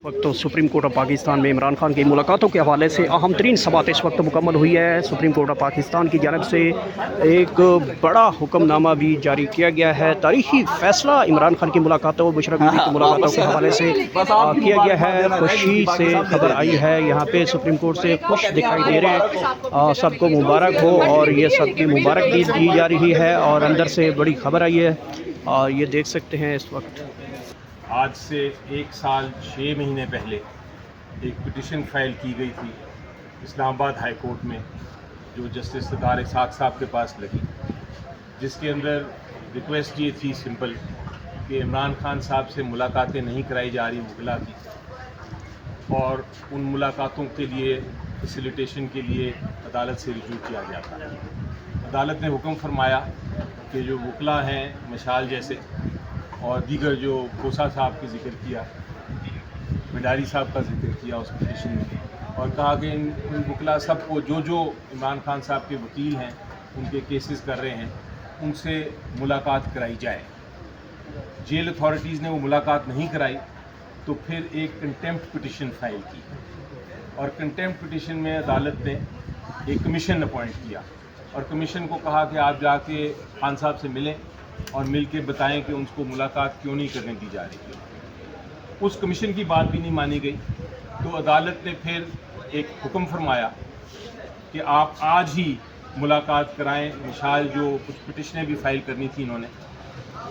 वक्त तो supreme court of Pakistan में इमरान खान की मुलाकातों के हवाले से अहम तरीन समाअत इस वक्त मुकम्मल हुई है। सुप्रीम कोर्ट ऑफ पाकिस्तान की जानब से एक बड़ा हुक्मनामा भी जारी किया गया है। तारीखी फैसला इमरान खान की मुलाकातों मुशर्रफ बीबी की मुलाकातों के हवाले से किया गया है। खुशी से खबर आई है, यहाँ पे सुप्रीम कोर्ट से खुश दिखाई दे रहे हैं। सबको मुबारक हो और ये सबकी मुबारक दी जा रही है और अंदर से बड़ी खबर आई है और ये देख सकते हैं इस वक्त। आज से 1 साल 6 महीने पहले एक पिटिशन फाइल की गई थी इस्लामाबाद हाई कोर्ट में, जो जस्टिस सदार इसहाक साहब के पास लगी, जिसके अंदर रिक्वेस्ट ये थी सिंपल कि इमरान खान साहब से मुलाकातें नहीं कराई जा रही वकला की, और उन मुलाकातों के लिए फैसिलिटेशन के लिए अदालत से रिजू किया जाता है। अदालत ने हुक्म फरमाया कि जो वकला हैं मशाल जैसे और दीगर, जो कोसा साहब का जिक्र किया, मिडारी साहब का जिक्र किया उस पिटिशन में, और कहा कि इन वकला सबको जो इमरान खान साहब के वकील हैं उनके केसेस कर रहे हैं उनसे मुलाकात कराई जाए। जेल अथॉरिटीज़ ने वो मुलाकात नहीं कराई तो फिर एक कंटेम्प्ट पिटिशन फाइल की, और कंटेम्प्ट पिटिशन में अदालत ने एक कमीशन अपॉइंट किया और कमीशन को कहा कि आप जाके खान साहब से मिलें और मिल के बताएँ कि उनको मुलाकात क्यों नहीं करने दी जा रही है। उस कमीशन की बात भी नहीं मानी गई, तो अदालत ने फिर एक हुक्म फरमाया कि आप आज ही मुलाकात कराएं। मिसाल जो कुछ पिटिशनें भी फाइल करनी थी इन्होंने,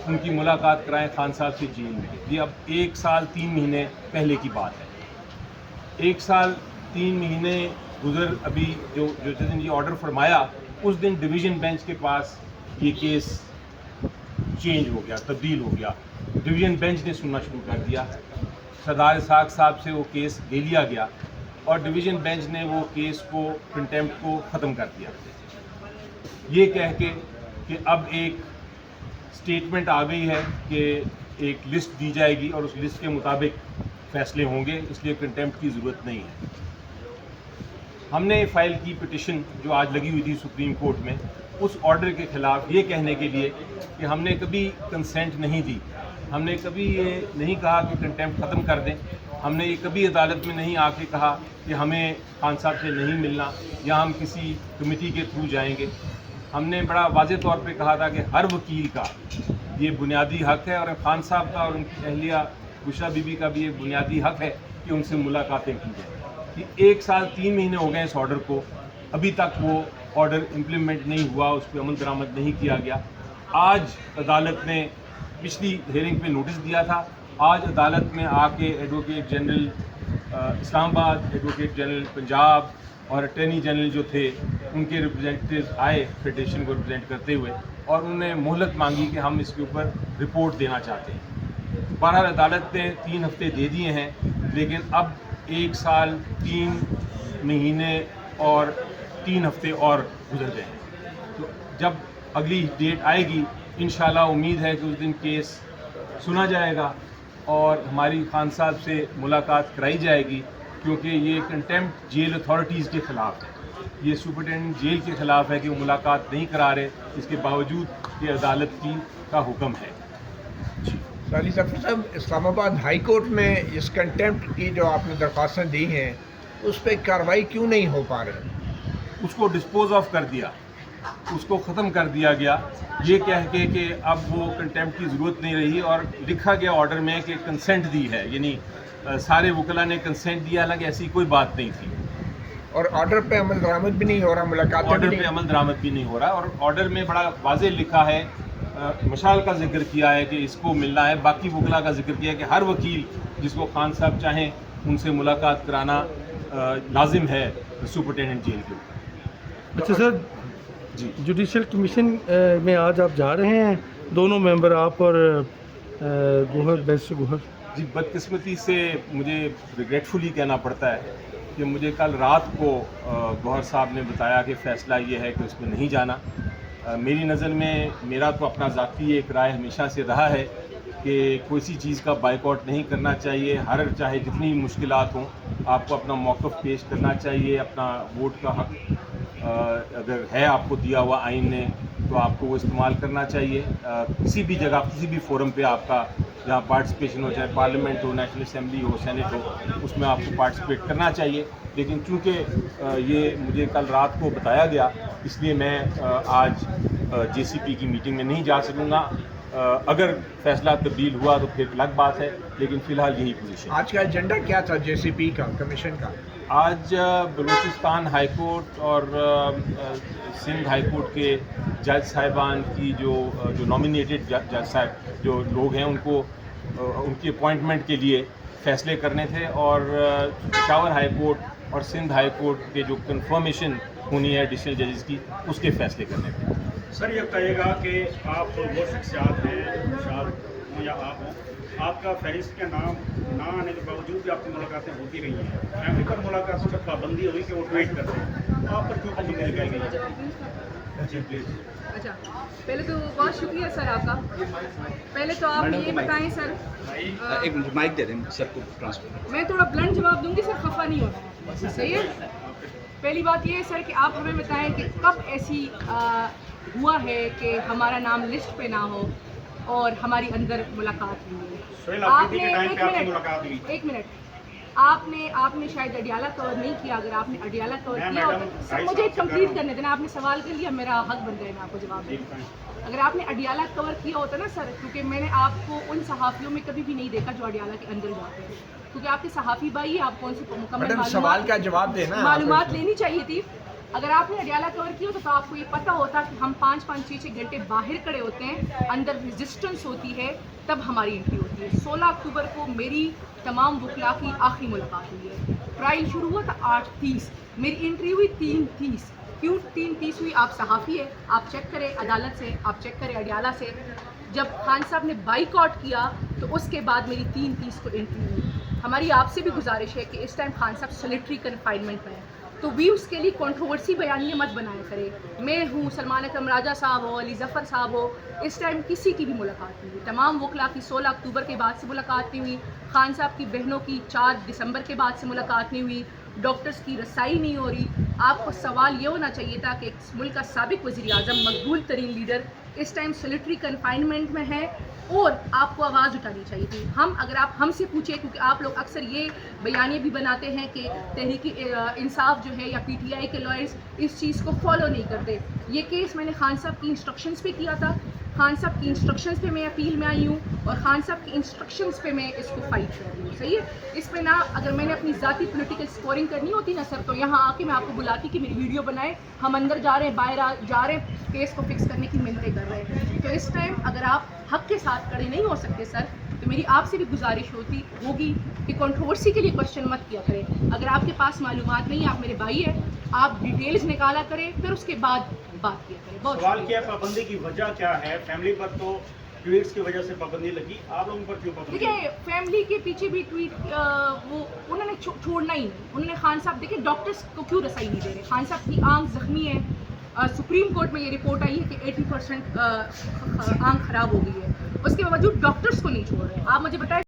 उनकी मुलाकात कराएं खान साहब से जेल में। ये अब 1 साल 3 महीने पहले की बात है। 1 साल 3 महीने गुजर, अभी जो जिस दिन ये ऑर्डर फरमाया उस दिन डिवीज़न बेंच के पास ये केस चेंज हो गया, तब्दील हो गया। डिवीज़न बेंच ने सुनना शुरू कर दिया। सदार इसहाक साहब से वो केस ले लिया गया और डिवीज़न बेंच ने वो केस को, कंटेम्प्ट को ख़त्म कर दिया, ये कह के कि अब एक स्टेटमेंट आ गई है कि एक लिस्ट दी जाएगी और उस लिस्ट के मुताबिक फ़ैसले होंगे, इसलिए कंटेम्प्ट की ज़रूरत नहीं है। हमने फाइल की पिटिशन जो आज लगी हुई थी सुप्रीम कोर्ट में, उस ऑर्डर के ख़िलाफ़ ये कहने के लिए कि हमने कभी कंसेंट नहीं दी, हमने कभी ये नहीं कहा कि कंटेम्प्ट ख़त्म कर दें, हमने ये कभी अदालत में नहीं आके कहा कि हमें खान साहब से नहीं मिलना या हम किसी कमेटी के थ्रू जाएंगे। हमने बड़ा वाज़े तौर पे कहा था कि हर वकील का ये बुनियादी हक़ है और खान साहब का और उनकी अहलिया बुशरा बीबी का भी एक बुनियादी हक़ है कि उनसे मुलाकातें की जाएँ। कि 1 साल 3 महीने हो गए इस ऑर्डर को, अभी तक वो ऑर्डर इम्प्लीमेंट नहीं हुआ, उस पर अमल दरामद नहीं किया गया। आज अदालत ने पिछली हियरिंग पे नोटिस दिया था, आज अदालत में आके advocate general Islamabad, advocate general Punjab और अटॉर्नी जनरल जो थे उनके रिप्रेजेंटेटिव आए फेडरेशन को रिप्रेजेंट करते हुए, और उन्होंने मोहलत मांगी कि हम इसके ऊपर रिपोर्ट देना चाहते हैं। बहरहाल अदालत ने 3 हफ्ते दे दिए हैं, लेकिन अब 1 साल 3 महीने और 3 हफ्ते और गुजर गए हैं। तो जब अगली डेट आएगी इंशाल्लाह उम्मीद है कि उस दिन केस सुना जाएगा और हमारी खान साहब से मुलाकात कराई जाएगी, क्योंकि ये कंटेम्प्ट जेल अथॉरिटीज़ के ख़िलाफ़ है, ये सुपरिटेंडेंट जेल के ख़िलाफ़ है कि वो मुलाकात नहीं करा रहे, इसके बावजूद कि अदालत का हुक्म है। साली जफ़र साहब, इस्लामाबाद हाई कोर्ट में इस कंटेम्प्ट की जो आपने दरख्वास्तें दी हैं उस पर कार्रवाई क्यों नहीं हो पा रही? उसको डिस्पोज ऑफ कर दिया, उसको ख़त्म कर दिया गया, ये कह के कि अब वो कंटेम्प्ट की ज़रूरत नहीं रही, और लिखा गया ऑर्डर में कि कंसेंट दी है, यानी सारे वकला ने कंसेंट दिया, हालांकि ऐसी कोई बात नहीं थी। और ऑर्डर पे अमल दरामद भी नहीं हो रहा, मुलाकात ऑर्डर पे अमल दरामद भी नहीं हो रहा, और ऑर्डर में बड़ा वाज़ेह लिखा है, मशाल का जिक्र किया है कि इसको मिलना है, बाकी वकला का जिक्र किया है कि हर वकील जिसको खान साहब चाहें उनसे मुलाकात कराना लाजिम है सुपरिटेंडेंट जेल के ऊपर। अच्छा सर जी, जुडिशल कमीशन में आज आप जा रहे हैं, दोनों मेंबर आप और गोहर बेंस गोहर जी? बदकिस्मती से मुझे रिग्रेटफुली कहना पड़ता है कि मुझे कल रात को गौहर साहब ने बताया कि फ़ैसला ये है कि उसमें नहीं जाना। मेरी नज़र में मेरा तो अपना ज़ाती एक राय हमेशा से रहा है कि कोई सी चीज़ का बाइकआउट नहीं करना चाहिए, हर चाहे जितनी मुश्किलात हों आपको अपना मौक़िफ़ पेश करना चाहिए, अपना वोट का हक़ अगर है आपको दिया हुआ आइन ने तो आपको वो इस्तेमाल करना चाहिए। किसी भी जगह, किसी भी फोरम पे आपका جہاں پارٹیسپیشن ہو، چاہے پارلیمنٹ ہو، نیشنل اسمبلی ہو، سینٹ ہو، اس میں آپ کو پارٹیسپیٹ کرنا چاہیے. لیکن چونکہ یہ مجھے کل رات کو بتایا گیا، اس لیے میں آج جے سی پی کی میٹنگ میں نہیں جا سکوں گا. اگر فیصلہ تبدیل ہوا تو پھر الگ بات ہے، لیکن فی الحال یہی پوزیشن. آج کا ایجنڈا کیا تھا جے سی پی کا، کمیشن کا؟ آج بلوچستان ہائی کورٹ اور سندھ ہائی کورٹ کے جج صاحبان کی جو نامینیٹڈ جج صاحب جو لوگ ہیں، ان کی اپوائنٹمنٹ کے لیے فیصلے کرنے تھے، اور پشاور ہائی کورٹ اور سندھ ہائی کورٹ کے جو کنفرمیشن ہونی ہے ایڈیشنل ججز کی، اس کے فیصلے کرنے تھے. سر یہ بتائیے گا کہ آپ وہ شخصیات ہیں، شاد ہوں یا آپ ہوں، آپ کا فہرست کا نام نہ آنے کے باوجود بھی آپ کی ملاقاتیں ہوتی رہی ہیں. فیملی پر ملاقاتوں پر پابندی ہوئی کہ وہ ٹویٹ کرتے ہیں، آپ پر کیوں پابندی لگائی گئی؟ جی پلیز. اچھا، پہلے تو بہت شکریہ سر آپ کا. پہلے تو آپ یہ بتائیں سر، ایک مائک دے دیں سر کو ٹرانسفر. میں تھوڑا بلنٹ جواب دوں گی سر، خفا نہیں ہونا ہے، صحیح ہے. پہلی بات یہ ہے سر کہ آپ ہمیں بتائیں کہ کب ایسی ہوا ہے کہ ہمارا نام لسٹ پہ نہ ہو اور ہماری اندر ملاقات ہوئی ہے. آپ نے ایک منٹ آپ نے شاید اڈیالہ کور نہیں کیا. اگر آپ نے اڈیالہ کور کیا ہوتا، سر مجھے کمپلیٹ کرنے دینا. آپ نے سوال کر لیا، میرا حق بن گیا میں آپ کو جواب دوں. اگر آپ نے اڈیالہ کور کیا ہوتا نا سر، کیونکہ میں نے آپ کو ان صحافیوں میں کبھی بھی نہیں دیکھا جو اڈیالہ کے اندر جاتے ہیں، کیونکہ آپ کے صحافی بھائی ہیں، آپ کون سی مکمل سوال کا جواب دینا، معلومات لینی چاہیے تھی. اگر آپ نے اڈیالہ کور کیا ہوتا تو آپ کو یہ پتہ ہوتا کہ ہم 5-5 6 گھنٹے باہر کھڑے ہوتے ہیں، اندر ریزسٹنس ہوتی ہے، تب ہماری انٹری ہوتی ہے. 16 اکتوبر کو میری تمام وکلاء کی آخری ملاقات ہوئی ہے. ٹرائل شروع ہوا تھا 8:30، میری انٹری ہوئی 3:30. کیوں 3:30 ہوئی؟ آپ صحافی ہے، آپ چیک کریں عدالت سے، آپ چیک کریں اڈیالہ سے. جب خان صاحب نے بائیکاٹ کیا تو اس کے بعد میری 3:30 کو انٹری ہوئی. ہماری آپ سے بھی گزارش ہے کہ اس ٹائم خان صاحب سلیٹری کنفائنمنٹ میں ہیں، تو ویوز کے لیے کنٹروورسی بیانیے مت بنایا کرے. میں ہوں، سلمان اکرم راجہ صاحب ہو، علی ظفر صاحب ہو، اس ٹائم کسی کی بھی ملاقات نہیں ہوئی. تمام وکلاء کی 16 اکتوبر کے بعد سے ملاقات نہیں ہوئی. خان صاحب کی بہنوں کی 4 دسمبر کے بعد سے ملاقات نہیں ہوئی. ڈاکٹرز کی رسائی نہیں ہو رہی. آپ کو سوال یہ ہونا چاہیے تھا کہ ایک ملک کا سابق وزیر اعظم، مقبول ترین لیڈر، اس ٹائم سلیٹری کنفائنمنٹ میں ہے، اور آپ کو آواز اٹھانی چاہیے تھی. اگر آپ ہم سے پوچھیں، کیونکہ آپ لوگ اکثر یہ بیانیے بھی بناتے ہیں کہ تحریک انصاف جو ہے یا پی ٹی آئی کے لائرز اس چیز کو فالو نہیں کرتے. یہ کیس میں نے خان صاحب کی انسٹرکشنز پہ کیا تھا. خان صاحب کی انسٹرکشنز پہ میں اپیل میں آئی ہوں، اور خان صاحب کی انسٹرکشنز پہ میں اس کو فائٹ کر رہی ہوں. صحیح ہے. اس پہ نہ اگر میں نے اپنی ذاتی پولیٹیکل اسکورنگ کرنی ہوتی نا سر، تو یہاں آ کے میں آپ کو بلاتی کہ میری ویڈیو بنائے، ہم اندر جا رہے ہیں، باہر جا رہے ہیں، کیس کو فکس کرنے کی منتیں کر رہے ہیں. تو اس ٹائم اگر آپ حق کے ساتھ کھڑے نہیں ہو سکتے سر، تو میری آپ سے بھی گزارش ہوگی کہ کنٹروورسی کے لیے کوشچن مت کیا کریں. اگر آپ کے پاس معلومات نہیں، آپ میرے بھائی ہیں، آپ ڈیٹیلز نکالا کریں، پھر اس کے بعد بات کیا کریں. بہت سوال کیا پابندی کی وجہ کیا ہے؟ فیملی پر تو ٹویٹس کی وجہ سے پابندی لگی، آپ لوگوں پر کیوں پابندی؟ دیکھیے، فیملی کے پیچھے بھی ٹویٹ وہ انہوں نے چھوڑنا ہی نہیں. انہوں نے خان صاحب، دیکھیں ڈاکٹرس کو کیوں رسائی نہیں دے رہے. خان صاحب کی آنکھ زخمی ہے. سپریم کورٹ میں یہ رپورٹ آئی ہے کہ 80% آنکھ خراب ہو گئی ہے. اس کے باوجود ڈاکٹرس کو نہیں چھوڑ رہے. آپ مجھے بتائیں